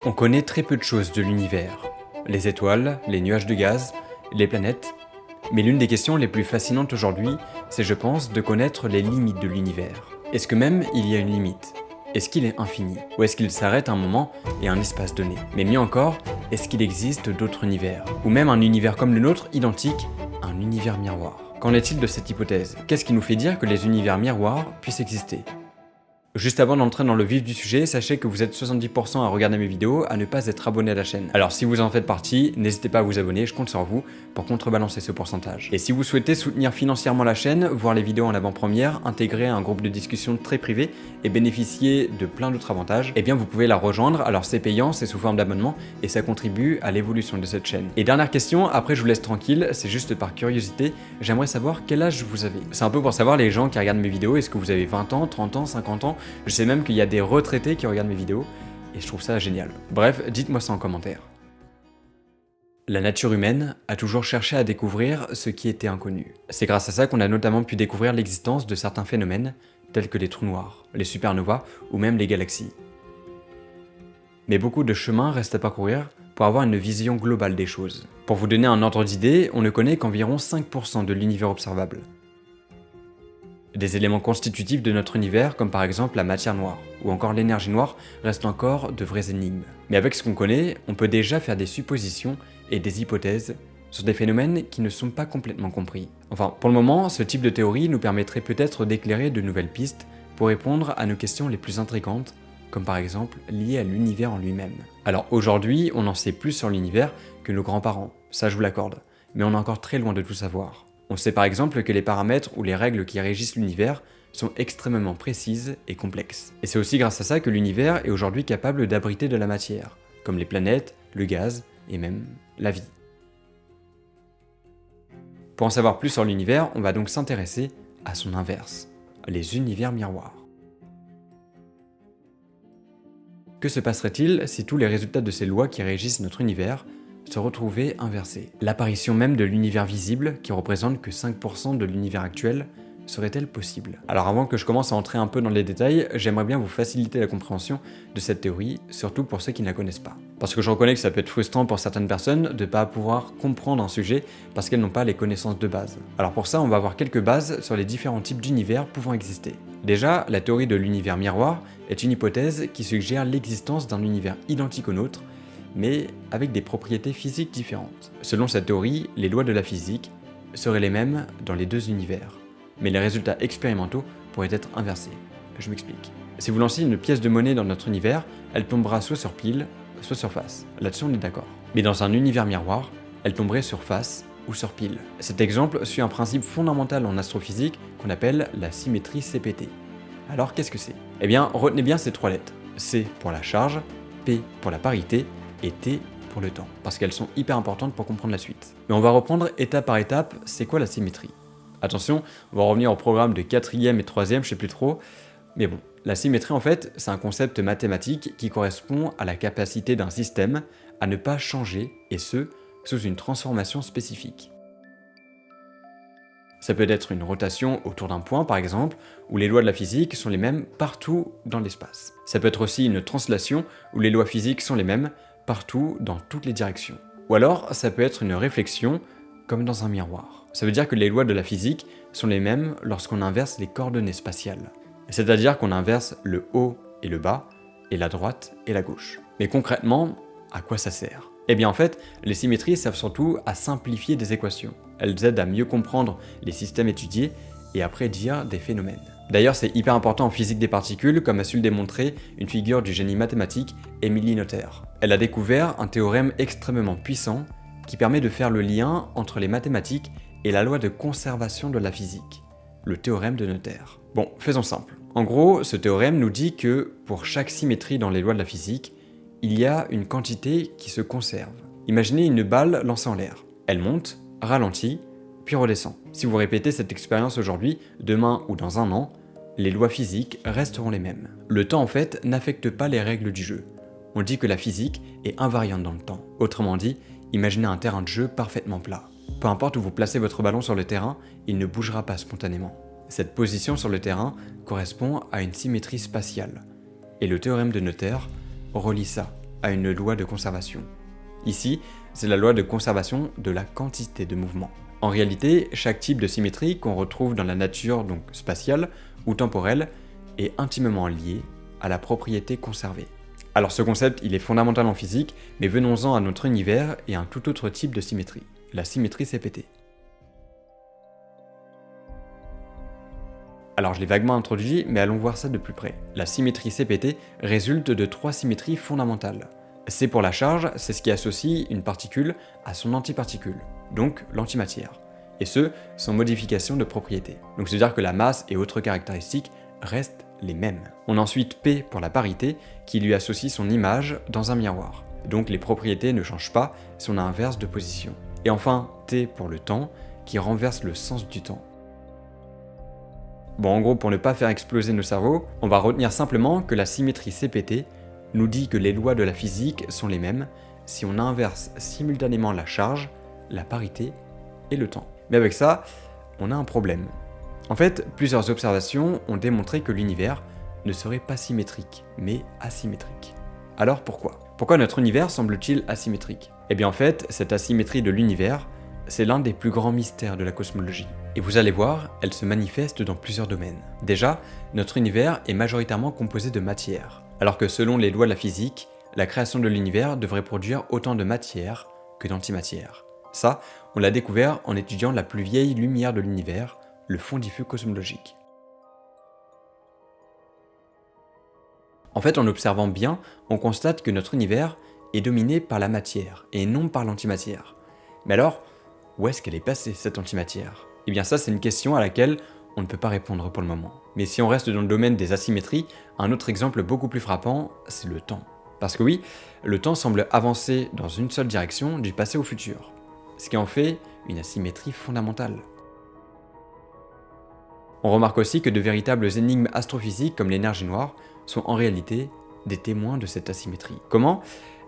On connaît très peu de choses de l'univers. Les étoiles, les nuages de gaz, les planètes. Mais l'une des questions les plus fascinantes aujourd'hui, c'est je pense de connaître les limites de l'univers. Est-ce que même il y a une limite? Est-ce qu'il est infini? Ou est-ce qu'il s'arrête à un moment et à un espace donné? Mais mieux encore, est-ce qu'il existe d'autres univers? Ou même un univers comme le nôtre, identique, un univers miroir? Qu'en est-il de cette hypothèse? Qu'est-ce qui nous fait dire que les univers miroirs puissent exister? Juste avant d'entrer dans le vif du sujet, sachez que vous êtes 70% à regarder mes vidéos, à ne pas être abonné à la chaîne. Alors si vous en faites partie, n'hésitez pas à vous abonner, je compte sur vous pour contrebalancer ce pourcentage. Et si vous souhaitez soutenir financièrement la chaîne, voir les vidéos en avant-première, intégrer un groupe de discussion très privé et bénéficier de plein d'autres avantages, eh bien vous pouvez la rejoindre. Alors c'est payant, c'est sous forme d'abonnement et ça contribue à l'évolution de cette chaîne. Et dernière question, après je vous laisse tranquille, c'est juste par curiosité, j'aimerais savoir quel âge vous avez. C'est un peu pour savoir les gens qui regardent mes vidéos, est-ce que vous avez 20 ans, 30 ans, 50 ans? Je sais même qu'il y a des retraités qui regardent mes vidéos, et je trouve ça génial. Bref, dites-moi ça en commentaire. La nature humaine a toujours cherché à découvrir ce qui était inconnu. C'est grâce à ça qu'on a notamment pu découvrir l'existence de certains phénomènes, tels que les trous noirs, les supernovas ou même les galaxies. Mais beaucoup de chemin reste à parcourir pour avoir une vision globale des choses. Pour vous donner un ordre d'idée, on ne connaît qu'environ 5% de l'univers observable. Des éléments constitutifs de notre univers, comme par exemple la matière noire, ou encore l'énergie noire, restent encore de vraies énigmes. Mais avec ce qu'on connaît, on peut déjà faire des suppositions et des hypothèses sur des phénomènes qui ne sont pas complètement compris. Enfin, pour le moment, ce type de théorie nous permettrait peut-être d'éclairer de nouvelles pistes pour répondre à nos questions les plus intrigantes, comme par exemple liées à l'univers en lui-même. Alors aujourd'hui, on en sait plus sur l'univers que nos grands-parents, ça je vous l'accorde, mais on est encore très loin de tout savoir. On sait par exemple que les paramètres ou les règles qui régissent l'univers sont extrêmement précises et complexes. Et c'est aussi grâce à ça que l'univers est aujourd'hui capable d'abriter de la matière, comme les planètes, le gaz et même la vie. Pour en savoir plus sur l'univers, on va donc s'intéresser à son inverse, les univers miroirs. Que se passerait-il si tous les résultats de ces lois qui régissent notre univers se retrouver inversée? L'apparition même de l'univers visible, qui représente que 5% de l'univers actuel, serait-elle possible? Alors avant que je commence à entrer un peu dans les détails, j'aimerais bien vous faciliter la compréhension de cette théorie, surtout pour ceux qui ne la connaissent pas. Parce que je reconnais que ça peut être frustrant pour certaines personnes de ne pas pouvoir comprendre un sujet parce qu'elles n'ont pas les connaissances de base. Alors pour ça, on va voir quelques bases sur les différents types d'univers pouvant exister. Déjà, la théorie de l'univers miroir est une hypothèse qui suggère l'existence d'un univers identique au nôtre, mais avec des propriétés physiques différentes. Selon cette théorie, les lois de la physique seraient les mêmes dans les deux univers, mais les résultats expérimentaux pourraient être inversés. Je m'explique. Si vous lancez une pièce de monnaie dans notre univers, elle tombera soit sur pile, soit sur face. Là-dessus on est d'accord. Mais dans un univers miroir, elle tomberait sur face ou sur pile. Cet exemple suit un principe fondamental en astrophysique qu'on appelle la symétrie CPT. Alors qu'est-ce que c'est? Eh bien, retenez bien ces trois lettres. C pour la charge, P pour la parité, et T pour le temps, parce qu'elles sont hyper importantes pour comprendre la suite. Mais on va reprendre étape par étape, c'est quoi la symétrie? Attention, on va revenir au programme de 4e et 3e, je sais plus trop, mais bon, la symétrie en fait, c'est un concept mathématique qui correspond à la capacité d'un système à ne pas changer, et ce, sous une transformation spécifique. Ça peut être une rotation autour d'un point par exemple, où les lois de la physique sont les mêmes partout dans l'espace. Ça peut être aussi une translation, où les lois physiques sont les mêmes partout dans toutes les directions. Ou alors, ça peut être une réflexion, comme dans un miroir. Ça veut dire que les lois de la physique sont les mêmes lorsqu'on inverse les coordonnées spatiales. C'est-à-dire qu'on inverse le haut et le bas, et la droite et la gauche. Mais concrètement, à quoi ça sert? Eh bien en fait, les symétries servent surtout à simplifier des équations. Elles aident à mieux comprendre les systèmes étudiés et à prédire des phénomènes. D'ailleurs, c'est hyper important en physique des particules, comme a su le démontrer une figure du génie mathématique, Émilie Noether. Elle a découvert un théorème extrêmement puissant qui permet de faire le lien entre les mathématiques et la loi de conservation de la physique, le théorème de Noether. Bon, faisons simple. En gros, ce théorème nous dit que pour chaque symétrie dans les lois de la physique, il y a une quantité qui se conserve. Imaginez une balle lancée en l'air. Elle monte, ralentit, puis redescend. Si vous répétez cette expérience aujourd'hui, demain ou dans un an, les lois physiques resteront les mêmes. Le temps en fait n'affecte pas les règles du jeu. On dit que la physique est invariante dans le temps. Autrement dit, imaginez un terrain de jeu parfaitement plat. Peu importe où vous placez votre ballon sur le terrain, il ne bougera pas spontanément. Cette position sur le terrain correspond à une symétrie spatiale. Et le théorème de Noether relie ça à une loi de conservation. Ici, c'est la loi de conservation de la quantité de mouvement. En réalité, chaque type de symétrie qu'on retrouve dans la nature, donc spatiale ou temporelle, est intimement lié à la propriété conservée. Alors ce concept, il est fondamental en physique, mais venons-en à notre univers et à un tout autre type de symétrie, la symétrie CPT. Alors je l'ai vaguement introduit, mais allons voir ça de plus près. La symétrie CPT résulte de 3 symétries fondamentales. C pour la charge, c'est ce qui associe une particule à son antiparticule, donc l'antimatière, et ce, sans modification de propriété. Donc c'est-à-dire que la masse et autres caractéristiques restent les mêmes. On a ensuite P pour la parité, qui lui associe son image dans un miroir. Donc les propriétés ne changent pas si on inverse de position. Et enfin T pour le temps, qui renverse le sens du temps. Bon, en gros, pour ne pas faire exploser nos cerveaux, on va retenir simplement que la symétrie CPT nous dit que les lois de la physique sont les mêmes si on inverse simultanément la charge, la parité et le temps. Mais avec ça, on a un problème. En fait, plusieurs observations ont démontré que l'univers ne serait pas symétrique, mais asymétrique. Alors pourquoi ? Pourquoi notre univers semble-t-il asymétrique ? Eh bien en fait, cette asymétrie de l'univers, c'est l'un des plus grands mystères de la cosmologie. Et vous allez voir, elle se manifeste dans plusieurs domaines. Déjà, notre univers est majoritairement composé de matière, alors que selon les lois de la physique, la création de l'univers devrait produire autant de matière que d'antimatière. Ça, on l'a découvert en étudiant la plus vieille lumière de l'univers, le fond diffus cosmologique. En fait, en observant bien, on constate que notre univers est dominé par la matière et non par l'antimatière. Mais alors, où est-ce qu'elle est passée, cette antimatière ? Eh bien ça, c'est une question à laquelle on ne peut pas répondre pour le moment. Mais si on reste dans le domaine des asymétries, un autre exemple beaucoup plus frappant, c'est le temps. Parce que oui, le temps semble avancer dans une seule direction, du passé au futur. Ce qui en fait une asymétrie fondamentale. On remarque aussi que de véritables énigmes astrophysiques comme l'énergie noire sont en réalité des témoins de cette asymétrie. Comment ?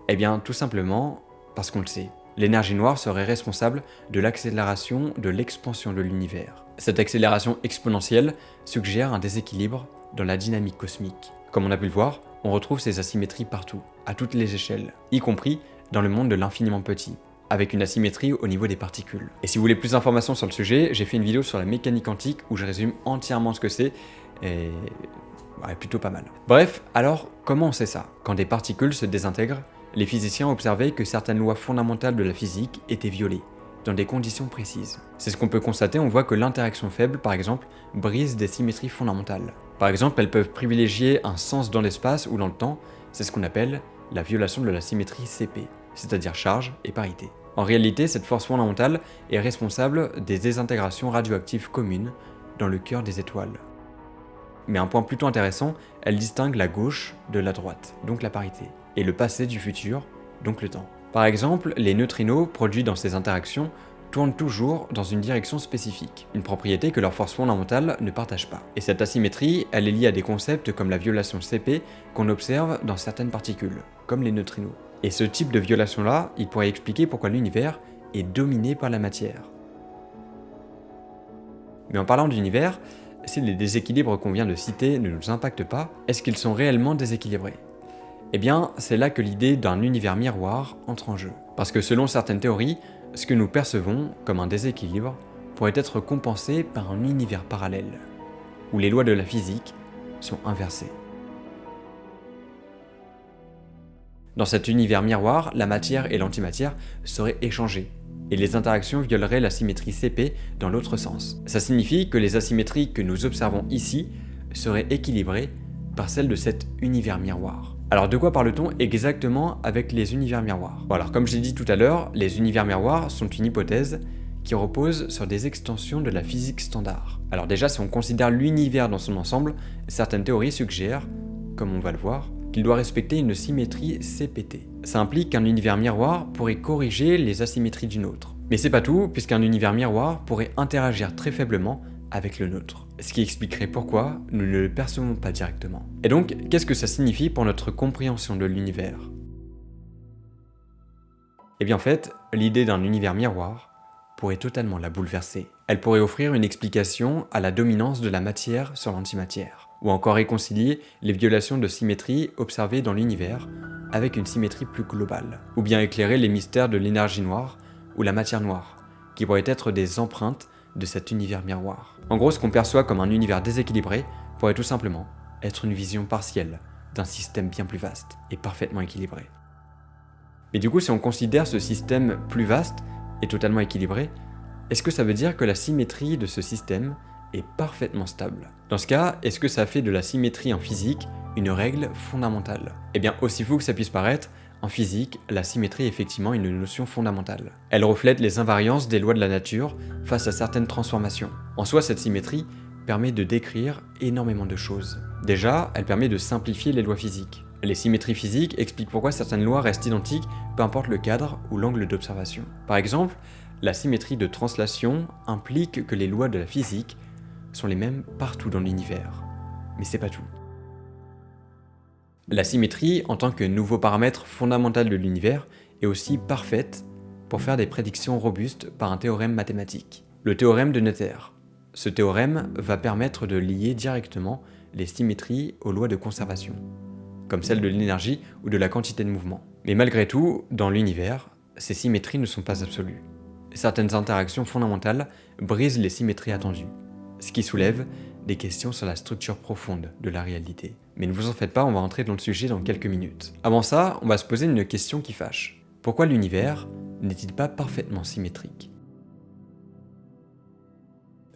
Eh bien tout simplement parce qu'on le sait. L'énergie noire serait responsable de l'accélération de l'expansion de l'univers. Cette accélération exponentielle suggère un déséquilibre dans la dynamique cosmique. Comme on a pu le voir, on retrouve ces asymétries partout, à toutes les échelles, y compris dans le monde de l'infiniment petit, avec une asymétrie au niveau des particules. Et si vous voulez plus d'informations sur le sujet, j'ai fait une vidéo sur la mécanique quantique où je résume entièrement ce que c'est, et ouais, plutôt pas mal. Bref, alors comment on sait ça ? Quand des particules se désintègrent, les physiciens observaient que certaines lois fondamentales de la physique étaient violées, dans des conditions précises. C'est ce qu'on peut constater, on voit que l'interaction faible, par exemple, brise des symétries fondamentales. Par exemple, elles peuvent privilégier un sens dans l'espace ou dans le temps, c'est ce qu'on appelle la violation de la symétrie CP, c'est-à-dire charge et parité. En réalité, cette force fondamentale est responsable des désintégrations radioactives communes dans le cœur des étoiles. Mais un point plutôt intéressant, elle distingue la gauche de la droite, donc la parité, et le passé du futur, donc le temps. Par exemple, les neutrinos produits dans ces interactions tournent toujours dans une direction spécifique, une propriété que leur force fondamentale ne partage pas. Et cette asymétrie, elle est liée à des concepts comme la violation CP qu'on observe dans certaines particules, comme les neutrinos. Et ce type de violation-là, il pourrait expliquer pourquoi l'univers est dominé par la matière. Mais en parlant d'univers, si les déséquilibres qu'on vient de citer ne nous impactent pas, est-ce qu'ils sont réellement déséquilibrés ? Eh bien, c'est là que l'idée d'un univers miroir entre en jeu. Parce que selon certaines théories, ce que nous percevons comme un déséquilibre pourrait être compensé par un univers parallèle, où les lois de la physique sont inversées. Dans cet univers miroir, la matière et l'antimatière seraient échangées, et les interactions violeraient la symétrie CP dans l'autre sens. Ça signifie que les asymétries que nous observons ici seraient équilibrées par celles de cet univers miroir. Alors de quoi parle-t-on exactement avec les univers miroirs ? Bon, alors comme je l'ai dit tout à l'heure, les univers miroirs sont une hypothèse qui repose sur des extensions de la physique standard. Alors déjà, si on considère l'univers dans son ensemble, certaines théories suggèrent, comme on va le voir, qu'il doit respecter une symétrie CPT. Ça implique qu'un univers miroir pourrait corriger les asymétries du nôtre. Mais c'est pas tout, puisqu'un univers miroir pourrait interagir très faiblement avec le nôtre. Ce qui expliquerait pourquoi nous ne le percevons pas directement. Et donc, qu'est-ce que ça signifie pour notre compréhension de l'univers ? Eh bien en fait, l'idée d'un univers miroir pourrait totalement la bouleverser. Elle pourrait offrir une explication à la dominance de la matière sur l'antimatière. ou encore réconcilier les violations de symétrie observées dans l'univers avec une symétrie plus globale, ou bien éclairer les mystères de l'énergie noire ou la matière noire, qui pourraient être des empreintes de cet univers miroir. En gros, ce qu'on perçoit comme un univers déséquilibré pourrait tout simplement être une vision partielle d'un système bien plus vaste et parfaitement équilibré. Mais du coup, si on considère ce système plus vaste et totalement équilibré, est-ce que ça veut dire que la symétrie de ce système est parfaitement stable? Dans ce cas, est-ce que ça fait de la symétrie en physique une règle fondamentale? Eh bien, aussi fou que ça puisse paraître, en physique, la symétrie est effectivement une notion fondamentale. Elle reflète les invariances des lois de la nature face à certaines transformations. En soi, cette symétrie permet de décrire énormément de choses. Déjà, elle permet de simplifier les lois physiques. Les symétries physiques expliquent pourquoi certaines lois restent identiques, peu importe le cadre ou l'angle d'observation. Par exemple, la symétrie de translation implique que les lois de la physique sont les mêmes partout dans l'univers. Mais c'est pas tout. La symétrie, en tant que nouveau paramètre fondamental de l'univers, est aussi parfaite pour faire des prédictions robustes par un théorème mathématique. Le théorème de Noether. Ce théorème va permettre de lier directement les symétries aux lois de conservation, comme celle de l'énergie ou de la quantité de mouvement. Mais malgré tout, dans l'univers, ces symétries ne sont pas absolues. Certaines interactions fondamentales brisent les symétries attendues, ce qui soulève des questions sur la structure profonde de la réalité. Mais ne vous en faites pas, on va entrer dans le sujet dans quelques minutes. Avant ça, on va se poser une question qui fâche. Pourquoi l'univers n'est-il pas parfaitement symétrique?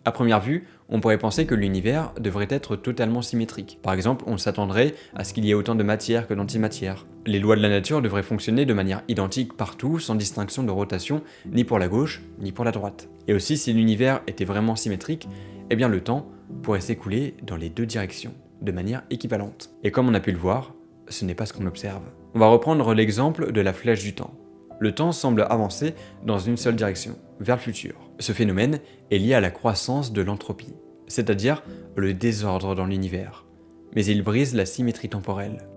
À première vue, on pourrait penser que l'univers devrait être totalement symétrique. Par exemple, on s'attendrait à ce qu'il y ait autant de matière que d'antimatière. Les lois de la nature devraient fonctionner de manière identique partout, sans distinction de rotation, ni pour la gauche, ni pour la droite. Et aussi, si l'univers était vraiment symétrique, eh bien le temps pourrait s'écouler dans les deux directions, de manière équivalente. Et comme on a pu le voir, ce n'est pas ce qu'on observe. On va reprendre l'exemple de la flèche du temps. Le temps semble avancer dans une seule direction, vers le futur. Ce phénomène est lié à la croissance de l'entropie, c'est-à-dire le désordre dans l'univers, mais il brise la symétrie temporelle.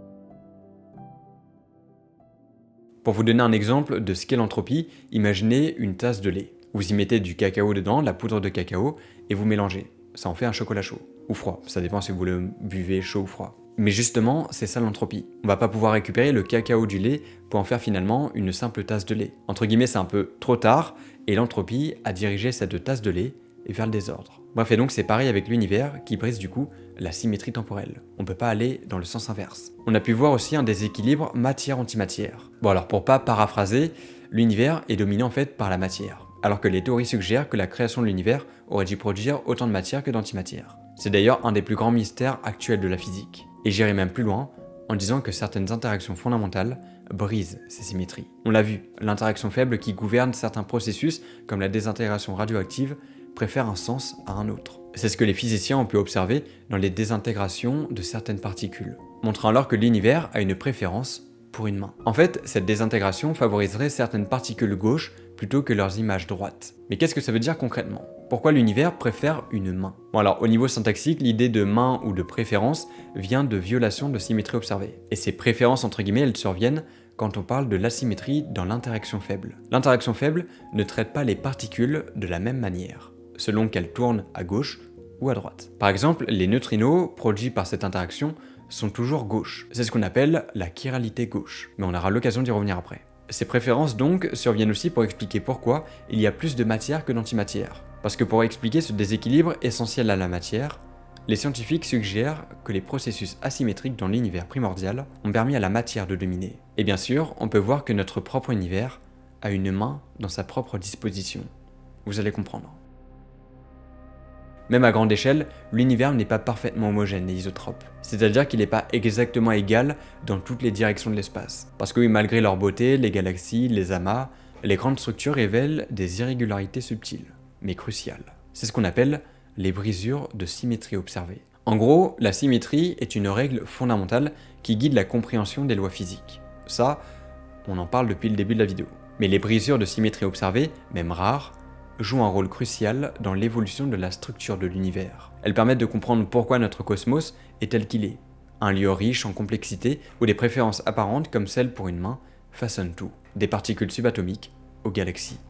Pour vous donner un exemple de ce qu'est l'entropie, imaginez une tasse de lait. Vous y mettez du cacao dedans, la poudre de cacao, et vous mélangez. Ça en fait un chocolat chaud, ou froid, ça dépend si vous le buvez chaud ou froid. Mais justement, c'est ça l'entropie. On va pas pouvoir récupérer le cacao du lait pour en faire finalement une simple tasse de lait. Entre guillemets, c'est un peu trop tard, et l'entropie a dirigé cette tasse de lait vers le désordre. Bref, et donc c'est pareil avec l'univers qui brise du coup la symétrie temporelle. On peut pas aller dans le sens inverse. On a pu voir aussi un déséquilibre matière-antimatière. Bon alors pour pas paraphraser, l'univers est dominé en fait par la matière, alors que les théories suggèrent que la création de l'univers aurait dû produire autant de matière que d'antimatière. C'est d'ailleurs un des plus grands mystères actuels de la physique. Et j'irai même plus loin en disant que certaines interactions fondamentales brisent ces symétries. On l'a vu, l'interaction faible qui gouverne certains processus, comme la désintégration radioactive, préfère un sens à un autre. C'est ce que les physiciens ont pu observer dans les désintégrations de certaines particules, montrant alors que l'univers a une préférence pour une main. En fait, cette désintégration favoriserait certaines particules gauches plutôt que leurs images droites. Mais qu'est-ce que ça veut dire concrètement? Pourquoi l'univers préfère une main? Bon alors, au niveau syntaxique, l'idée de main ou de préférence vient de violation de symétrie observée. Et ces préférences, entre guillemets, elles surviennent quand on parle de l'asymétrie dans l'interaction faible. L'interaction faible ne traite pas les particules de la même manière, selon qu'elles tournent à gauche ou à droite. Par exemple, les neutrinos produits par cette interaction sont toujours gauches. C'est ce qu'on appelle la chiralité gauche, mais on aura l'occasion d'y revenir après. Ces préférences donc surviennent aussi pour expliquer pourquoi il y a plus de matière que d'antimatière. Parce que pour expliquer ce déséquilibre essentiel à la matière, les scientifiques suggèrent que les processus asymétriques dans l'univers primordial ont permis à la matière de dominer. Et bien sûr, on peut voir que notre propre univers a une main dans sa propre disposition. Vous allez comprendre. Même à grande échelle, l'univers n'est pas parfaitement homogène et isotrope. C'est-à-dire qu'il n'est pas exactement égal dans toutes les directions de l'espace. Parce que oui, malgré leur beauté, les galaxies, les amas, les grandes structures révèlent des irrégularités subtiles, mais cruciales. C'est ce qu'on appelle les brisures de symétrie observée. En gros, la symétrie est une règle fondamentale qui guide la compréhension des lois physiques. Ça, on en parle depuis le début de la vidéo. Mais les brisures de symétrie observée, même rares, jouent un rôle crucial dans l'évolution de la structure de l'univers. Elles permettent de comprendre pourquoi notre cosmos est tel qu'il est, un lieu riche en complexité où des préférences apparentes comme celle pour une main façonnent tout, des particules subatomiques aux galaxies.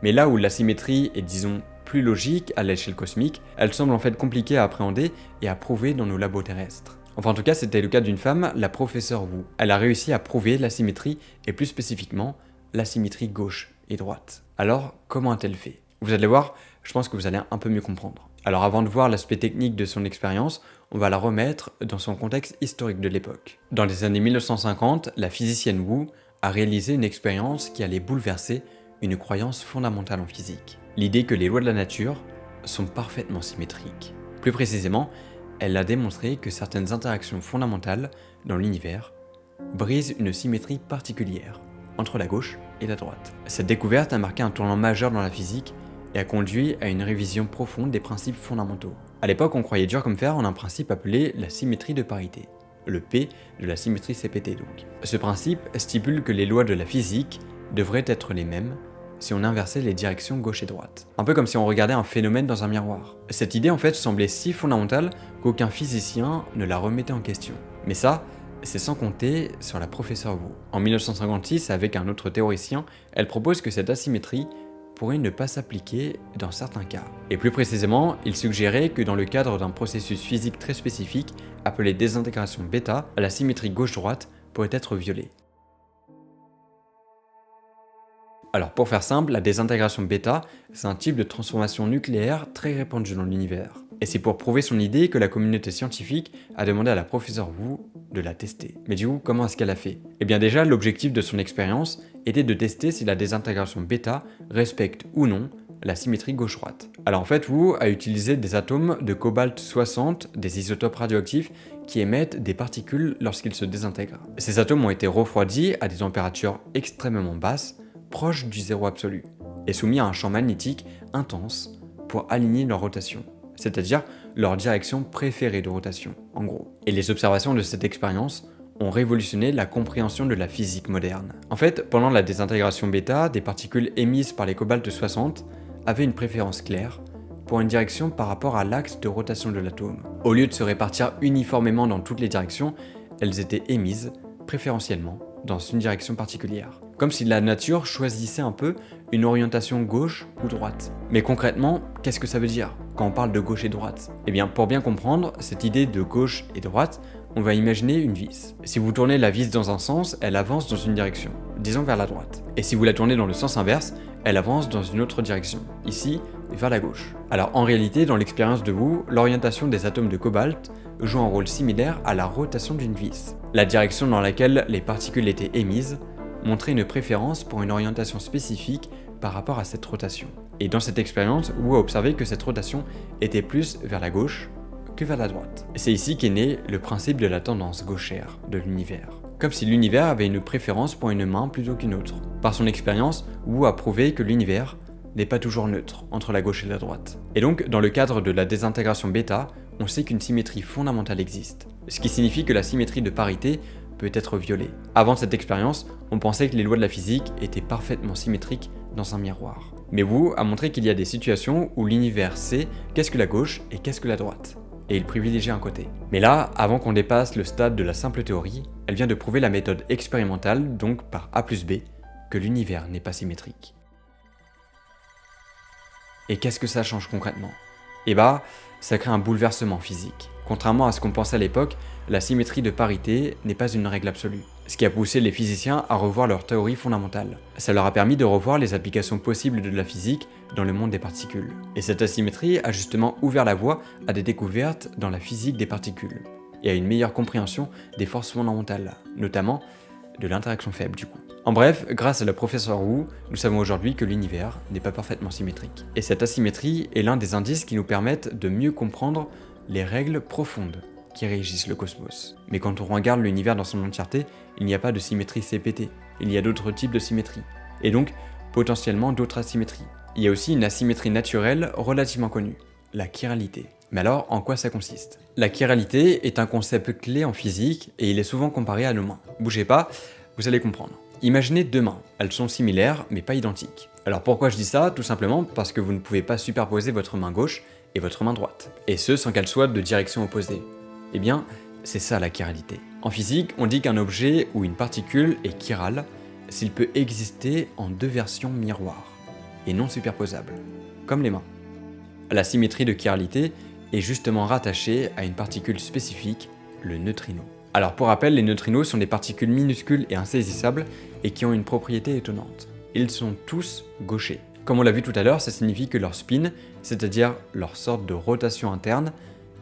Mais là où l'asymétrie est, disons, plus logiques à l'échelle cosmique, elles semblent en fait compliquées à appréhender et à prouver dans nos labos terrestres. Enfin en tout cas c'était le cas d'une femme, la professeure Wu. Elle a réussi à prouver la symétrie et plus spécifiquement la symétrie gauche et droite. Alors comment a-t-elle fait? Vous allez voir, je pense que vous allez un peu mieux comprendre. Alors avant de voir l'aspect technique de son expérience, on va la remettre dans son contexte historique de l'époque. Dans les années 1950, la physicienne Wu a réalisé une expérience qui allait bouleverser une croyance fondamentale en physique. L'idée que les lois de la nature sont parfaitement symétriques. Plus précisément, elle a démontré que certaines interactions fondamentales dans l'univers brisent une symétrie particulière entre la gauche et la droite. Cette découverte a marqué un tournant majeur dans la physique et a conduit à une révision profonde des principes fondamentaux. À l'époque, on croyait dur comme fer en un principe appelé la symétrie de parité, le P de la symétrie CPT donc. Ce principe stipule que les lois de la physique devraient être les mêmes si on inversait les directions gauche et droite. Un peu comme si on regardait un phénomène dans un miroir. Cette idée en fait semblait si fondamentale qu'aucun physicien ne la remettait en question. Mais ça, c'est sans compter sur la professeure Wu. En 1956, avec un autre théoricien, elle propose que cette asymétrie pourrait ne pas s'appliquer dans certains cas. Et plus précisément, il suggérait que dans le cadre d'un processus physique très spécifique, appelé désintégration bêta, la symétrie gauche-droite pourrait être violée. Alors pour faire simple, la désintégration bêta, c'est un type de transformation nucléaire très répandue dans l'univers. Et c'est pour prouver son idée que la communauté scientifique a demandé à la professeure Wu de la tester. Mais du coup, comment est-ce qu'elle a fait? Eh bien déjà, l'objectif de son expérience était de tester si la désintégration bêta respecte ou non la symétrie gauche-droite. Alors en fait, Wu a utilisé des atomes de cobalt-60, des isotopes radioactifs, qui émettent des particules lorsqu'ils se désintègrent. Ces atomes ont été refroidis à des températures extrêmement basses, proches du zéro absolu, et soumis à un champ magnétique intense pour aligner leur rotation, c'est-à-dire leur direction préférée de rotation, en gros. Et les observations de cette expérience ont révolutionné la compréhension de la physique moderne. En fait, pendant la désintégration bêta, des particules émises par les cobalt-60 avaient une préférence claire pour une direction par rapport à l'axe de rotation de l'atome. Au lieu de se répartir uniformément dans toutes les directions, elles étaient émises préférentiellement dans une direction particulière. Comme si la nature choisissait un peu une orientation gauche ou droite. Mais concrètement, qu'est-ce que ça veut dire quand on parle de gauche et droite? Eh bien, pour bien comprendre cette idée de gauche et droite, on va imaginer une vis. Si vous tournez la vis dans un sens, elle avance dans une direction, disons vers la droite. Et si vous la tournez dans le sens inverse, elle avance dans une autre direction, ici vers la gauche. Alors en réalité, dans l'expérience de Wu, l'orientation des atomes de cobalt joue un rôle similaire à la rotation d'une vis. La direction dans laquelle les particules étaient émises montrait une préférence pour une orientation spécifique par rapport à cette rotation. Et dans cette expérience, Wu a observé que cette rotation était plus vers la gauche que vers la droite. Et c'est ici qu'est né le principe de la tendance gauchère de l'univers. Comme si l'univers avait une préférence pour une main plutôt qu'une autre. Par son expérience, Wu a prouvé que l'univers n'est pas toujours neutre entre la gauche et la droite. Et donc, dans le cadre de la désintégration bêta, on sait qu'une symétrie fondamentale existe. Ce qui signifie que la symétrie de parité peut être violée. Avant cette expérience, on pensait que les lois de la physique étaient parfaitement symétriques dans un miroir. Mais Wu a montré qu'il y a des situations où l'univers sait qu'est-ce que la gauche et qu'est-ce que la droite. Et il privilégie un côté. Mais là, avant qu'on dépasse le stade de la simple théorie, elle vient de prouver la méthode expérimentale, donc par A plus B, que l'univers n'est pas symétrique. Et qu'est-ce que ça change concrètement? Eh bah, ça crée un bouleversement physique. Contrairement à ce qu'on pensait à l'époque, la symétrie de parité n'est pas une règle absolue. Ce qui a poussé les physiciens à revoir leur théorie fondamentale. Ça leur a permis de revoir les applications possibles de la physique dans le monde des particules. Et cette asymétrie a justement ouvert la voie à des découvertes dans la physique des particules, et à une meilleure compréhension des forces fondamentales, notamment de l'interaction faible du coup. En bref, grâce à la professeure Wu, nous savons aujourd'hui que l'univers n'est pas parfaitement symétrique. Et cette asymétrie est l'un des indices qui nous permettent de mieux comprendre les règles profondes qui régissent le cosmos. Mais quand on regarde l'univers dans son entièreté, il n'y a pas de symétrie CPT, il y a d'autres types de symétrie, et donc potentiellement d'autres asymétries. Il y a aussi une asymétrie naturelle relativement connue, la chiralité. Mais alors, en quoi ça consiste? La chiralité est un concept clé en physique et il est souvent comparé à nos mains. Bougez pas, vous allez comprendre. Imaginez deux mains, elles sont similaires mais pas identiques. Alors pourquoi je dis ça? Tout simplement parce que vous ne pouvez pas superposer votre main gauche et votre main droite, et ce sans qu'elles soient de direction opposée. Eh bien, c'est ça la chiralité. En physique, on dit qu'un objet ou une particule est chiral s'il peut exister en deux versions miroirs, et non superposables, comme les mains. La symétrie de chiralité est justement rattachée à une particule spécifique, le neutrino. Alors pour rappel, les neutrinos sont des particules minuscules et insaisissables et qui ont une propriété étonnante. Ils sont tous gauchers. Comme on l'a vu tout à l'heure, ça signifie que leur spin, c'est-à-dire leur sorte de rotation interne,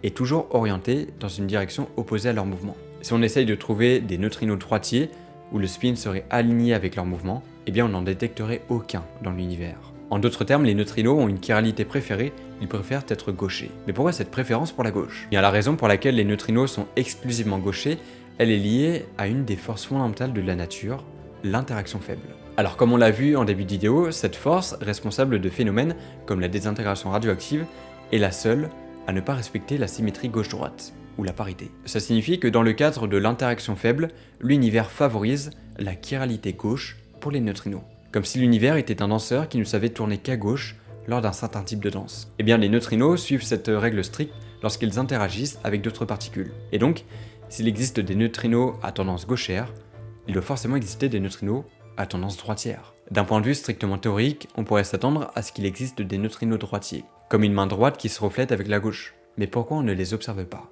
est toujours orienté dans une direction opposée à leur mouvement. Si on essaye de trouver des neutrinos droitiers, où le spin serait aligné avec leur mouvement, eh bien on n'en détecterait aucun dans l'univers. En d'autres termes, les neutrinos ont une chiralité préférée, ils préfèrent être gauchers. Mais pourquoi cette préférence pour la gauche ? Bien, la raison pour laquelle les neutrinos sont exclusivement gauchers, elle est liée à une des forces fondamentales de la nature, l'interaction faible. Alors comme on l'a vu en début de vidéo, cette force, responsable de phénomènes comme la désintégration radioactive, est la seule à ne pas respecter la symétrie gauche-droite, ou la parité. Ça signifie que dans le cadre de l'interaction faible, l'univers favorise la chiralité gauche pour les neutrinos. Comme si l'univers était un danseur qui ne savait tourner qu'à gauche lors d'un certain type de danse. Eh bien les neutrinos suivent cette règle stricte lorsqu'ils interagissent avec d'autres particules. Et donc, s'il existe des neutrinos à tendance gauchère, il doit forcément exister des neutrinos à tendance droitière. D'un point de vue strictement théorique, on pourrait s'attendre à ce qu'il existe des neutrinos droitiers, comme une main droite qui se reflète avec la gauche. Mais pourquoi on ne les observe pas ?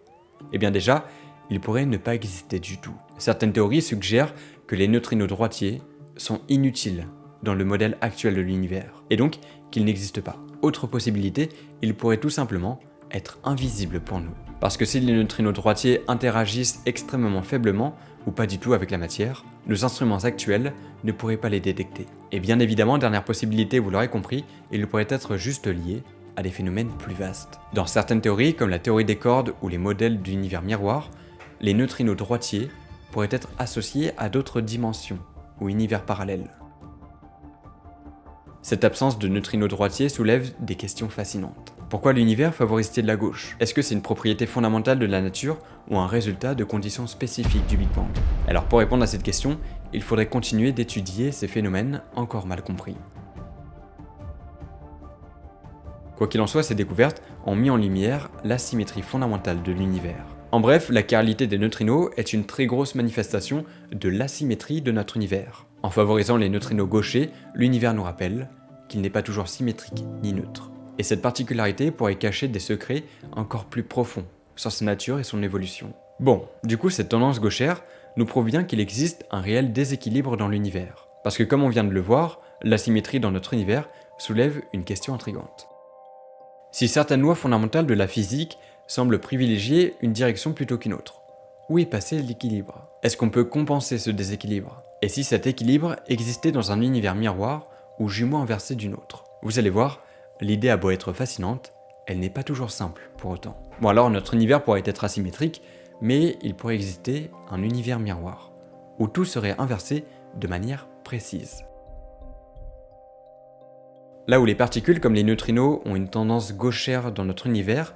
Eh bien déjà, ils pourraient ne pas exister du tout. Certaines théories suggèrent que les neutrinos droitiers sont inutiles dans le modèle actuel de l'univers, et donc qu'ils n'existent pas. Autre possibilité, ils pourraient tout simplement être invisibles pour nous. Parce que si les neutrinos droitiers interagissent extrêmement faiblement, ou pas du tout avec la matière, nos instruments actuels ne pourraient pas les détecter. Et bien évidemment, dernière possibilité, vous l'aurez compris, ils pourraient être juste liés à des phénomènes plus vastes. Dans certaines théories, comme la théorie des cordes ou les modèles d'univers miroir, les neutrinos droitiers pourraient être associés à d'autres dimensions ou univers parallèles. Cette absence de neutrinos droitiers soulève des questions fascinantes. Pourquoi l'univers favorise-t-il la gauche ? Est-ce que c'est une propriété fondamentale de la nature ou un résultat de conditions spécifiques du Big Bang ? Alors pour répondre à cette question, il faudrait continuer d'étudier ces phénomènes encore mal compris. Quoi qu'il en soit, ces découvertes ont mis en lumière l'asymétrie fondamentale de l'univers. En bref, la chiralité des neutrinos est une très grosse manifestation de l'asymétrie de notre univers. En favorisant les neutrinos gauchers, l'univers nous rappelle qu'il n'est pas toujours symétrique ni neutre. Et cette particularité pourrait cacher des secrets encore plus profonds sur sa nature et son évolution. Bon, du coup cette tendance gauchère nous prouve bien qu'il existe un réel déséquilibre dans l'univers. Parce que comme on vient de le voir, l'asymétrie dans notre univers soulève une question intrigante. Si certaines lois fondamentales de la physique semblent privilégier une direction plutôt qu'une autre, où est passé l'équilibre ? Est-ce qu'on peut compenser ce déséquilibre ? Et si cet équilibre existait dans un univers miroir ou jumeau inversé d'une autre ? Vous allez voir, l'idée a beau être fascinante, elle n'est pas toujours simple pour autant. Bon alors notre univers pourrait être asymétrique, mais il pourrait exister un univers miroir, où tout serait inversé de manière précise. Là où les particules comme les neutrinos ont une tendance gauchère dans notre univers,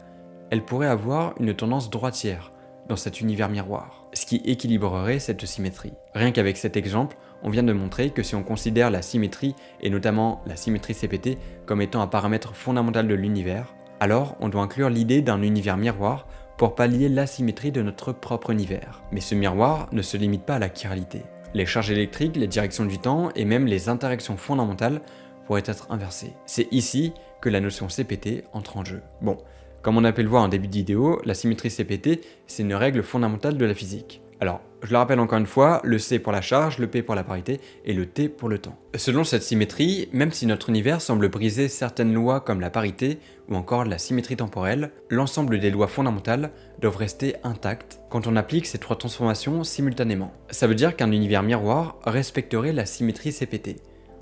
elles pourraient avoir une tendance droitière dans cet univers miroir, ce qui équilibrerait cette symétrie. Rien qu'avec cet exemple, on vient de montrer que si on considère la symétrie, et notamment la symétrie CPT, comme étant un paramètre fondamental de l'univers, alors on doit inclure l'idée d'un univers miroir pour pallier l'asymétrie de notre propre univers. Mais ce miroir ne se limite pas à la chiralité. Les charges électriques, les directions du temps et même les interactions fondamentales pourraient être inversées. C'est ici que la notion CPT entre en jeu. Bon, comme on a pu le voir en début de vidéo, la symétrie CPT, c'est une règle fondamentale de la physique. Alors, je le rappelle encore une fois, le C pour la charge, le P pour la parité et le T pour le temps. Selon cette symétrie, même si notre univers semble briser certaines lois comme la parité ou encore la symétrie temporelle, l'ensemble des lois fondamentales doivent rester intactes quand on applique ces trois transformations simultanément. Ça veut dire qu'un univers miroir respecterait la symétrie CPT,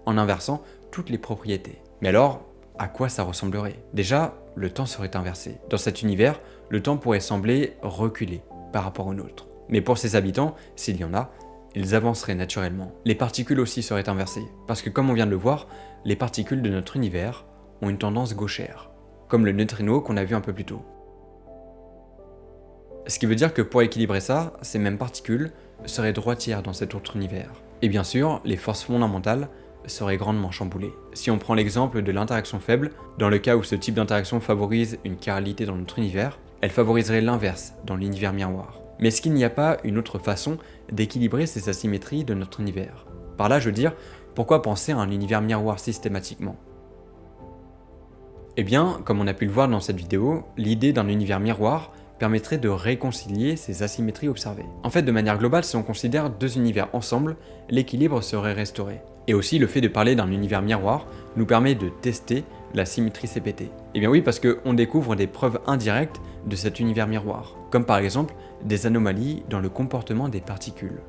en inversant toutes les propriétés. Mais alors, à quoi ça ressemblerait ? Déjà, le temps serait inversé. Dans cet univers, le temps pourrait sembler reculer par rapport au nôtre. Mais pour ses habitants, s'il y en a, ils avanceraient naturellement. Les particules aussi seraient inversées, parce que comme on vient de le voir, les particules de notre univers ont une tendance gauchère, comme le neutrino qu'on a vu un peu plus tôt. Ce qui veut dire que pour équilibrer ça, ces mêmes particules seraient droitières dans cet autre univers. Et bien sûr, les forces fondamentales seraient grandement chamboulées. Si on prend l'exemple de l'interaction faible, dans le cas où ce type d'interaction favorise une chiralité dans notre univers, elle favoriserait l'inverse dans l'univers miroir. Mais est-ce qu'il n'y a pas une autre façon d'équilibrer ces asymétries de notre univers ? Par là, je veux dire, pourquoi penser à un univers miroir systématiquement ? Eh bien, comme on a pu le voir dans cette vidéo, l'idée d'un univers miroir permettrait de réconcilier ces asymétries observées. En fait, de manière globale, si on considère deux univers ensemble, l'équilibre serait restauré. Et aussi, le fait de parler d'un univers miroir nous permet de tester la symétrie CPT. Eh bien oui, parce qu'on découvre des preuves indirectes de cet univers miroir, comme par exemple des anomalies dans le comportement des particules.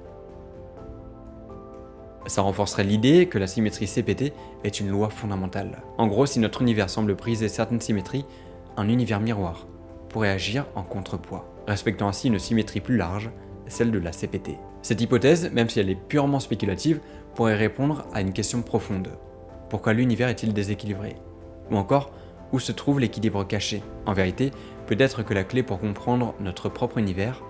Ça renforcerait l'idée que la symétrie CPT est une loi fondamentale. En gros, si notre univers semble briser certaines symétries, un univers miroir pourrait agir en contrepoids, respectant ainsi une symétrie plus large, celle de la CPT. Cette hypothèse, même si elle est purement spéculative, pourrait répondre à une question profonde. Pourquoi l'univers est-il déséquilibré? Ou encore, où se trouve l'équilibre caché? En vérité, peut-être que la clé pour comprendre notre propre univers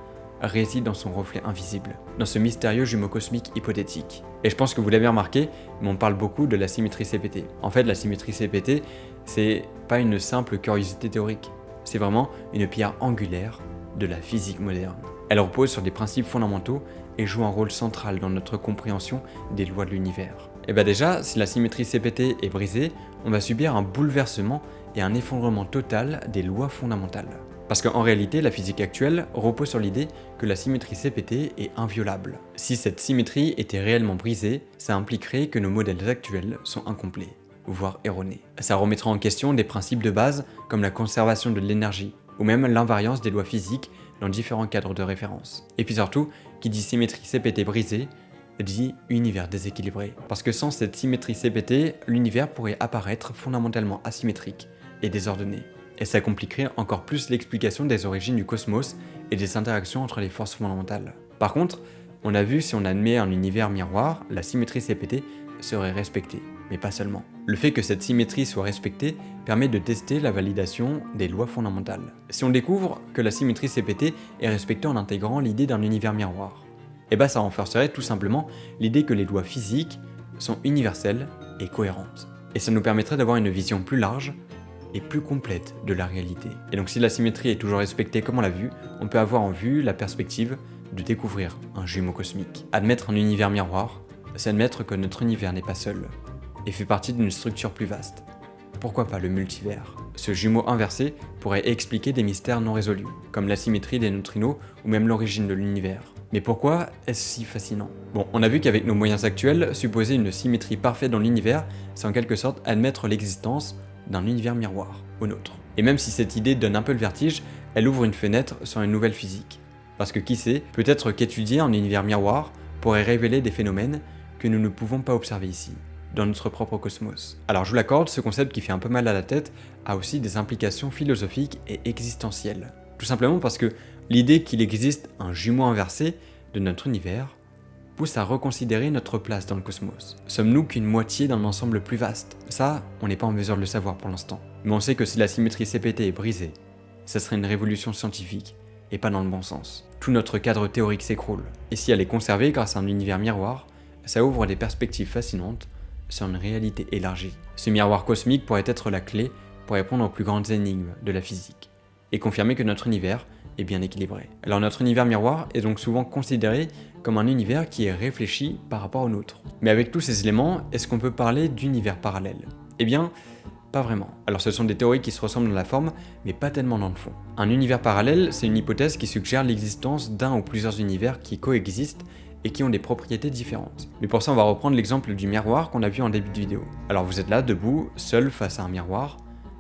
réside dans son reflet invisible, dans ce mystérieux jumeau cosmique hypothétique. Et je pense que vous l'avez remarqué, mais on parle beaucoup de la symétrie CPT. En fait, la symétrie CPT, c'est pas une simple curiosité théorique, c'est vraiment une pierre angulaire de la physique moderne. Elle repose sur des principes fondamentaux et joue un rôle central dans notre compréhension des lois de l'univers. Et bien déjà, si la symétrie CPT est brisée, on va subir un bouleversement et un effondrement total des lois fondamentales. Parce qu'en réalité, la physique actuelle repose sur l'idée que la symétrie CPT est inviolable. Si cette symétrie était réellement brisée, ça impliquerait que nos modèles actuels sont incomplets, voire erronés. Ça remettrait en question des principes de base comme la conservation de l'énergie, ou même l'invariance des lois physiques dans différents cadres de référence. Et puis surtout, qui dit symétrie CPT brisée, dit univers déséquilibré. Parce que sans cette symétrie CPT, l'univers pourrait apparaître fondamentalement asymétrique et désordonné. Et ça compliquerait encore plus l'explication des origines du cosmos et des interactions entre les forces fondamentales. Par contre, on a vu si on admet un univers miroir, la symétrie CPT serait respectée, mais pas seulement. Le fait que cette symétrie soit respectée permet de tester la validation des lois fondamentales. Si on découvre que la symétrie CPT est respectée en intégrant l'idée d'un univers miroir, et bah ça renforcerait tout simplement l'idée que les lois physiques sont universelles et cohérentes. Et ça nous permettrait d'avoir une vision plus large et plus complète de la réalité. Et donc si la symétrie est toujours respectée comme on l'a vu, on peut avoir en vue la perspective de découvrir un jumeau cosmique. Admettre un univers miroir, c'est admettre que notre univers n'est pas seul et fait partie d'une structure plus vaste. Pourquoi pas le multivers? Ce jumeau inversé pourrait expliquer des mystères non résolus, comme la symétrie des neutrinos ou même l'origine de l'univers. Mais pourquoi est-ce si fascinant? Bon, on a vu qu'avec nos moyens actuels, supposer une symétrie parfaite dans l'univers, c'est en quelque sorte admettre l'existence d'un univers miroir au nôtre. Et même si cette idée donne un peu le vertige, elle ouvre une fenêtre sur une nouvelle physique. Parce que qui sait, peut-être qu'étudier un univers miroir pourrait révéler des phénomènes que nous ne pouvons pas observer ici, dans notre propre cosmos. Alors je vous l'accorde, ce concept qui fait un peu mal à la tête a aussi des implications philosophiques et existentielles. Tout simplement parce que l'idée qu'il existe un jumeau inversé de notre univers pousse à reconsidérer notre place dans le cosmos. Sommes-nous qu'une moitié d'un ensemble plus vaste? Ça, on n'est pas en mesure de le savoir pour l'instant. Mais on sait que si la symétrie CPT est brisée, ça serait une révolution scientifique, et pas dans le bon sens. Tout notre cadre théorique s'écroule. Et si elle est conservée grâce à un univers miroir, ça ouvre des perspectives fascinantes sur une réalité élargie. Ce miroir cosmique pourrait être la clé pour répondre aux plus grandes énigmes de la physique, et confirmer que notre univers est bien équilibré. Alors notre univers miroir est donc souvent considéré comme un univers qui est réfléchi par rapport au nôtre. Mais avec tous ces éléments, est-ce qu'on peut parler d'univers parallèle? Eh bien, pas vraiment. Alors ce sont des théories qui se ressemblent dans la forme, mais pas tellement dans le fond. Un univers parallèle, c'est une hypothèse qui suggère l'existence d'un ou plusieurs univers qui coexistent et qui ont des propriétés différentes. Mais pour ça, on va reprendre l'exemple du miroir qu'on a vu en début de vidéo. Alors vous êtes là, debout, seul face à un miroir,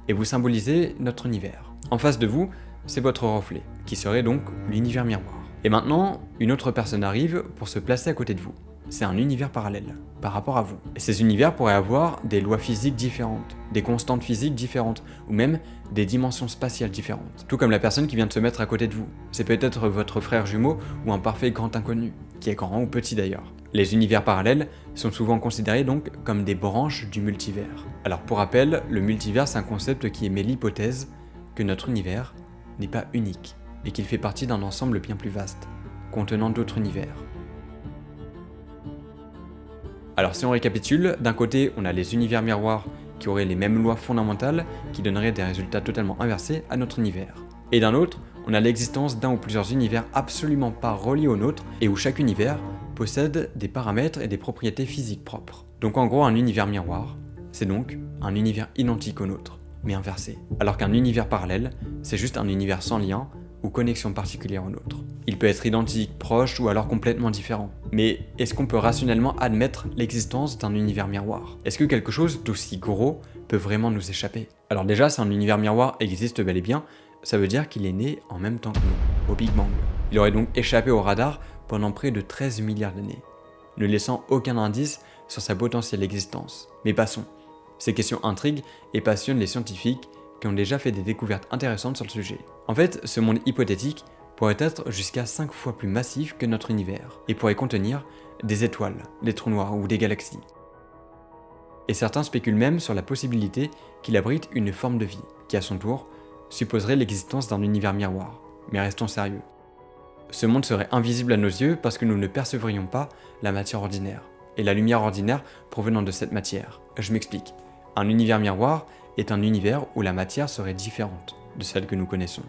et vous symbolisez notre univers. En face de vous, c'est votre reflet, qui serait donc l'univers miroir. Et maintenant, une autre personne arrive pour se placer à côté de vous. C'est un univers parallèle, par rapport à vous. Et ces univers pourraient avoir des lois physiques différentes, des constantes physiques différentes, ou même des dimensions spatiales différentes. Tout comme la personne qui vient de se mettre à côté de vous. C'est peut-être votre frère jumeau ou un parfait grand inconnu, qui est grand ou petit d'ailleurs. Les univers parallèles sont souvent considérés donc comme des branches du multivers. Alors pour rappel, le multivers c'est un concept qui émet l'hypothèse que notre univers n'est pas unique, et qu'il fait partie d'un ensemble bien plus vaste, contenant d'autres univers. Alors si on récapitule, d'un côté on a les univers miroirs qui auraient les mêmes lois fondamentales qui donneraient des résultats totalement inversés à notre univers. Et d'un autre, on a l'existence d'un ou plusieurs univers absolument pas reliés au nôtre et où chaque univers possède des paramètres et des propriétés physiques propres. Donc en gros un univers miroir, c'est donc un univers identique au nôtre, mais inversé. Alors qu'un univers parallèle, c'est juste un univers sans lien ou connexion particulière au nôtre. Il peut être identique, proche ou alors complètement différent. Mais est-ce qu'on peut rationnellement admettre l'existence d'un univers miroir? Est-ce que quelque chose d'aussi gros peut vraiment nous échapper? Alors déjà, si un univers miroir existe bel et bien, ça veut dire qu'il est né en même temps que nous, au Big Bang. Il aurait donc échappé au radar pendant près de 13 milliards d'années, ne laissant aucun indice sur sa potentielle existence. Mais passons. Ces questions intriguent et passionnent les scientifiques qui ont déjà fait des découvertes intéressantes sur le sujet. En fait, ce monde hypothétique pourrait être jusqu'à 5 fois plus massif que notre univers, et pourrait contenir des étoiles, des trous noirs ou des galaxies. Et certains spéculent même sur la possibilité qu'il abrite une forme de vie, qui à son tour supposerait l'existence d'un univers miroir. Mais restons sérieux. Ce monde serait invisible à nos yeux parce que nous ne percevrions pas la matière ordinaire, et la lumière ordinaire provenant de cette matière. Je m'explique. Un univers miroir est un univers où la matière serait différente de celle que nous connaissons.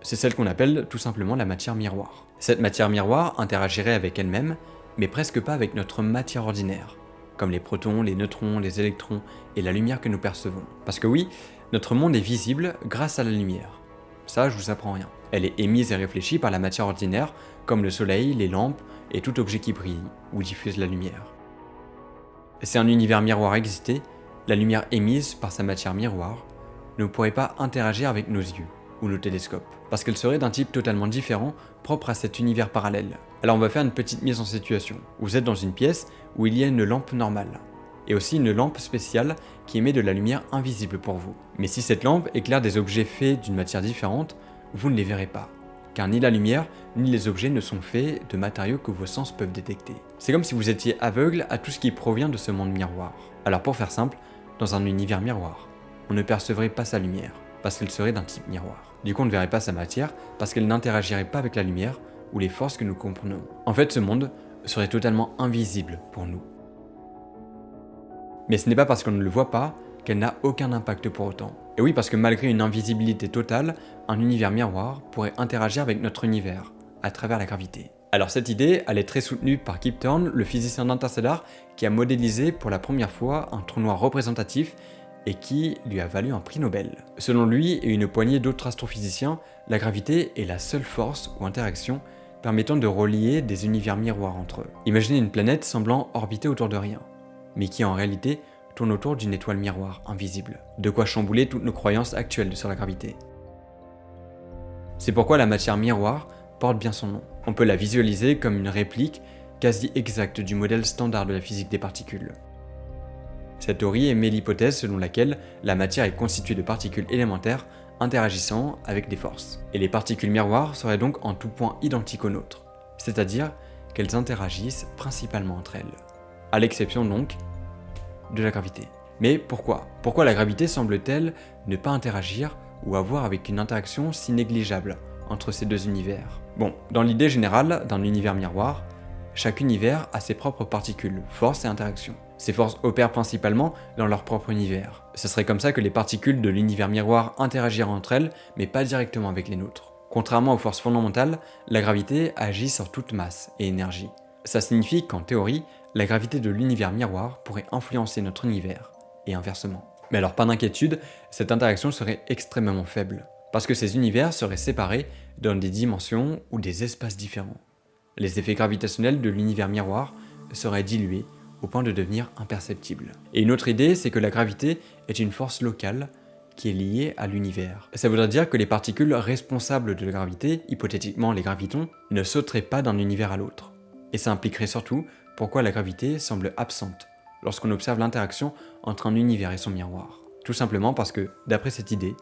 C'est celle qu'on appelle tout simplement la matière miroir. Cette matière miroir interagirait avec elle-même, mais presque pas avec notre matière ordinaire, comme les protons, les neutrons, les électrons et la lumière que nous percevons. Parce que oui, notre monde est visible grâce à la lumière. Ça, je vous apprends rien. Elle est émise et réfléchie par la matière ordinaire, comme le soleil, les lampes et tout objet qui brille ou diffuse la lumière. Si un univers miroir existait, la lumière émise par sa matière miroir ne pourrait pas interagir avec nos yeux ou nos télescopes, parce qu'elle serait d'un type totalement différent, propre à cet univers parallèle. Alors on va faire une petite mise en situation. Vous êtes dans une pièce où il y a une lampe normale, et aussi une lampe spéciale qui émet de la lumière invisible pour vous. Mais si cette lampe éclaire des objets faits d'une matière différente, vous ne les verrez pas, car ni la lumière ni les objets ne sont faits de matériaux que vos sens peuvent détecter. C'est comme si vous étiez aveugle à tout ce qui provient de ce monde miroir. Alors pour faire simple, dans un univers miroir, on ne percevrait pas sa lumière, parce qu'elle serait d'un type miroir. Du coup on ne verrait pas sa matière, parce qu'elle n'interagirait pas avec la lumière ou les forces que nous comprenons. En fait ce monde serait totalement invisible pour nous. Mais ce n'est pas parce qu'on ne le voit pas qu'elle n'a aucun impact pour autant. Et oui, parce que malgré une invisibilité totale, un univers miroir pourrait interagir avec notre univers, à travers la gravité. Alors cette idée, elle est très soutenue par Kip Thorne, le physicien d'Interstellar, qui a modélisé pour la première fois un trou noir représentatif et qui lui a valu un prix Nobel. Selon lui et une poignée d'autres astrophysiciens, la gravité est la seule force ou interaction permettant de relier des univers miroirs entre eux. Imaginez une planète semblant orbiter autour de rien, mais qui en réalité tourne autour d'une étoile miroir invisible. De quoi chambouler toutes nos croyances actuelles sur la gravité. C'est pourquoi la matière miroir porte bien son nom. On peut la visualiser comme une réplique quasi exacte du modèle standard de la physique des particules. Cette théorie émet l'hypothèse selon laquelle la matière est constituée de particules élémentaires interagissant avec des forces. Et les particules miroirs seraient donc en tout point identiques aux nôtres, c'est-à-dire qu'elles interagissent principalement entre elles. À l'exception donc de la gravité. Mais pourquoi? Pourquoi la gravité semble-t-elle ne pas interagir ou avoir avec une interaction si négligeable entre ces deux univers? Bon, dans l'idée générale d'un univers miroir, chaque univers a ses propres particules, forces et interactions. Ces forces opèrent principalement dans leur propre univers. Ce serait comme ça que les particules de l'univers miroir interagiraient entre elles, mais pas directement avec les nôtres. Contrairement aux forces fondamentales, la gravité agit sur toute masse et énergie. Ça signifie qu'en théorie, la gravité de l'univers miroir pourrait influencer notre univers, et inversement. Mais alors pas d'inquiétude, cette interaction serait extrêmement faible, parce que ces univers seraient séparés dans des dimensions ou des espaces différents. Les effets gravitationnels de l'univers miroir seraient dilués au point de devenir imperceptibles. Et une autre idée, c'est que la gravité est une force locale qui est liée à l'univers. Ça voudrait dire que les particules responsables de la gravité, hypothétiquement les gravitons, ne sauteraient pas d'un univers à l'autre. Et ça impliquerait surtout pourquoi la gravité semble absente lorsqu'on observe l'interaction entre un univers et son miroir. Tout simplement parce que, d'après cette idée,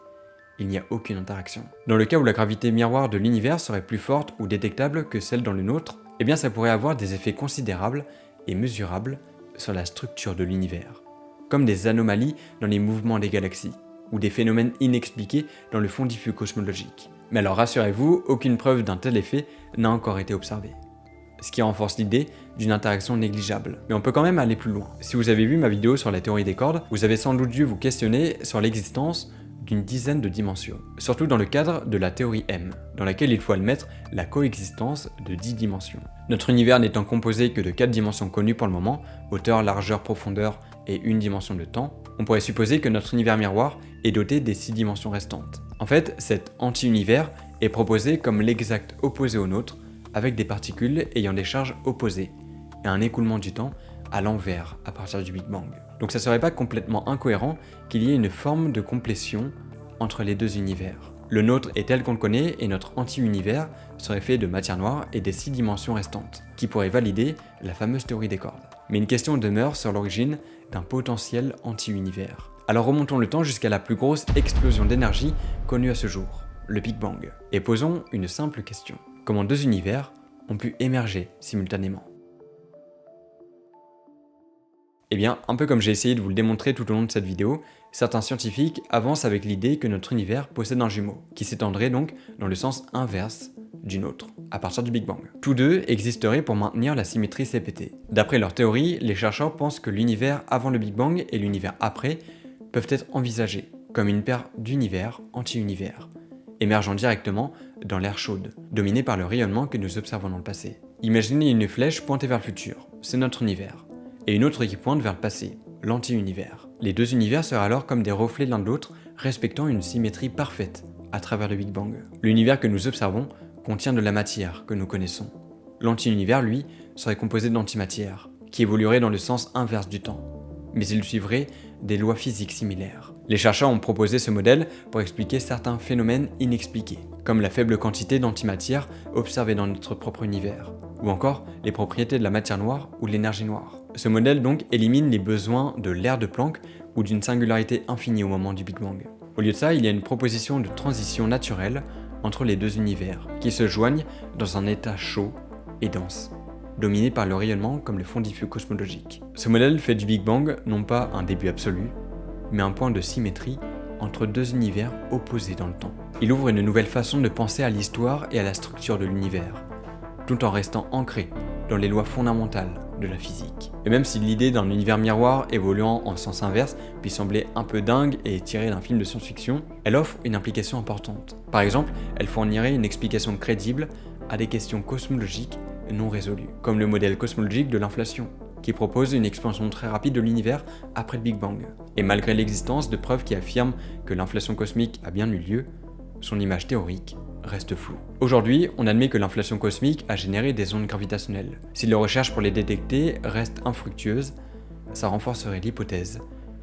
il n'y a aucune interaction. Dans le cas où la gravité miroir de l'univers serait plus forte ou détectable que celle dans le nôtre, eh bien ça pourrait avoir des effets considérables et mesurables sur la structure de l'univers, comme des anomalies dans les mouvements des galaxies, ou des phénomènes inexpliqués dans le fond diffus cosmologique. Mais alors rassurez-vous, aucune preuve d'un tel effet n'a encore été observée. Ce qui renforce l'idée d'une interaction négligeable. Mais on peut quand même aller plus loin. Si vous avez vu ma vidéo sur la théorie des cordes, vous avez sans doute dû vous questionner sur l'existence d'une dizaine de dimensions. Surtout dans le cadre de la théorie M, dans laquelle il faut admettre la coexistence de 10 dimensions. Notre univers n'étant composé que de 4 dimensions connues pour le moment, hauteur, largeur, profondeur et une dimension de temps, On pourrait supposer que notre univers miroir est doté des 6 dimensions restantes. En fait, cet anti-univers est proposé comme l'exact opposé au nôtre, avec des particules ayant des charges opposées, et un écoulement du temps à l'envers à partir du Big Bang. Donc ça serait pas complètement incohérent qu'il y ait une forme de complétion entre les deux univers. Le nôtre est tel qu'on le connaît et notre anti-univers serait fait de matière noire et des 6 dimensions restantes, qui pourraient valider la fameuse théorie des cordes. Mais une question demeure sur l'origine d'un potentiel anti-univers. Alors remontons le temps jusqu'à la plus grosse explosion d'énergie connue à ce jour, le Big Bang, et posons une simple question. Comment 2 univers ont pu émerger simultanément? Eh bien, un peu comme j'ai essayé de vous le démontrer tout au long de cette vidéo, certains scientifiques avancent avec l'idée que notre univers possède un jumeau, qui s'étendrait donc dans le sens inverse du nôtre, à partir du Big Bang. Tous deux existeraient pour maintenir la symétrie CPT. D'après leur théorie, les chercheurs pensent que l'univers avant le Big Bang et l'univers après peuvent être envisagés comme une paire d'univers anti-univers, émergeant directement dans l'air chaude, dominé par le rayonnement que nous observons dans le passé. Imaginez une flèche pointée vers le futur, c'est notre univers, et une autre qui pointe vers le passé, l'anti-univers. Les deux univers seraient alors comme des reflets l'un de l'autre, respectant une symétrie parfaite à travers le Big Bang. L'univers que nous observons contient de la matière que nous connaissons. L'anti-univers, lui, serait composé d'antimatière, qui évoluerait dans le sens inverse du temps, mais il suivrait des lois physiques similaires. Les chercheurs ont proposé ce modèle pour expliquer certains phénomènes inexpliqués, comme la faible quantité d'antimatière observée dans notre propre univers, ou encore les propriétés de la matière noire ou de l'énergie noire. Ce modèle donc élimine les besoins de l'air de Planck ou d'une singularité infinie au moment du Big Bang. Au lieu de ça, il y a une proposition de transition naturelle entre les deux univers, qui se joignent dans un état chaud et dense, dominé par le rayonnement comme le fond diffus cosmologique. Ce modèle fait du Big Bang non pas un début absolu, mais un point de symétrie entre deux univers opposés dans le temps. Il ouvre une nouvelle façon de penser à l'histoire et à la structure de l'univers, tout en restant ancré dans les lois fondamentales de la physique. Et même si l'idée d'un univers miroir évoluant en sens inverse peut sembler un peu dingue et tirée d'un film de science-fiction, elle offre une implication importante. Par exemple, elle fournirait une explication crédible à des questions cosmologiques non résolues, comme le modèle cosmologique de l'inflation, qui propose une expansion très rapide de l'univers après le Big Bang. Et malgré l'existence de preuves qui affirment que l'inflation cosmique a bien eu lieu, son image théorique reste floue. Aujourd'hui, on admet que l'inflation cosmique a généré des ondes gravitationnelles. Si les recherches pour les détecter restent infructueuses, ça renforcerait l'hypothèse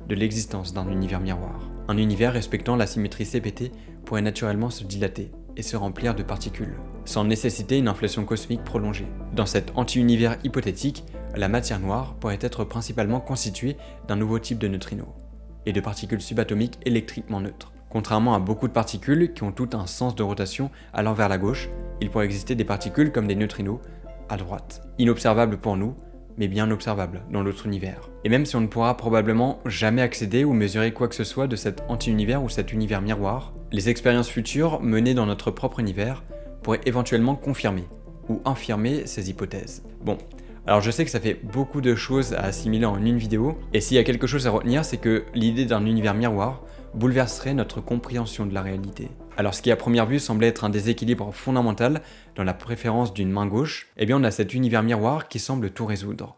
de l'existence d'un univers miroir. Un univers respectant la symétrie CPT pourrait naturellement se dilater et se remplir de particules, sans nécessiter une inflation cosmique prolongée. Dans cet anti-univers hypothétique, la matière noire pourrait être principalement constituée d'un nouveau type de neutrinos et de particules subatomiques électriquement neutres. Contrairement à beaucoup de particules qui ont tout un sens de rotation allant vers la gauche, il pourrait exister des particules comme des neutrinos à droite, inobservables pour nous, mais bien observables dans l'autre univers. Et même si on ne pourra probablement jamais accéder ou mesurer quoi que ce soit de cet anti-univers ou cet univers miroir, les expériences futures menées dans notre propre univers pourraient éventuellement confirmer ou infirmer ces hypothèses. Bon, alors je sais que ça fait beaucoup de choses à assimiler en une vidéo, et s'il y a quelque chose à retenir, c'est que l'idée d'un univers miroir bouleverserait notre compréhension de la réalité. Alors ce qui à première vue semblait être un déséquilibre fondamental dans la préférence d'une main gauche, eh bien on a cet univers miroir qui semble tout résoudre.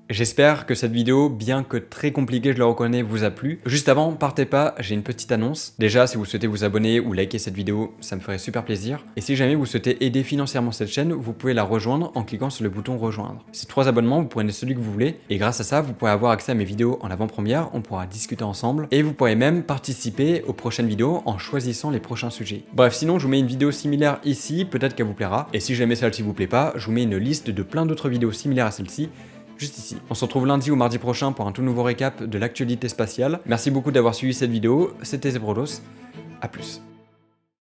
J'espère que cette vidéo, bien que très compliquée, je le reconnais, vous a plu. Juste avant, partez pas, j'ai une petite annonce. Déjà, si vous souhaitez vous abonner ou liker cette vidéo, ça me ferait super plaisir. Et si jamais vous souhaitez aider financièrement cette chaîne, vous pouvez la rejoindre en cliquant sur le bouton rejoindre. C'est 3 abonnements, vous prenez celui que vous voulez. Et grâce à ça, vous pourrez avoir accès à mes vidéos en avant-première, on pourra discuter ensemble. Et vous pourrez même participer aux prochaines vidéos en choisissant les prochains sujets. Bref, sinon, je vous mets une vidéo similaire ici, peut-être qu'elle vous plaira. Et si jamais celle-ci vous plaît pas, je vous mets une liste de plein d'autres vidéos similaires à celle-ci, juste ici. On se retrouve lundi ou mardi prochain pour un tout nouveau récap de l'actualité spatiale. Merci beaucoup d'avoir suivi cette vidéo, c'était Zebrolos, à plus.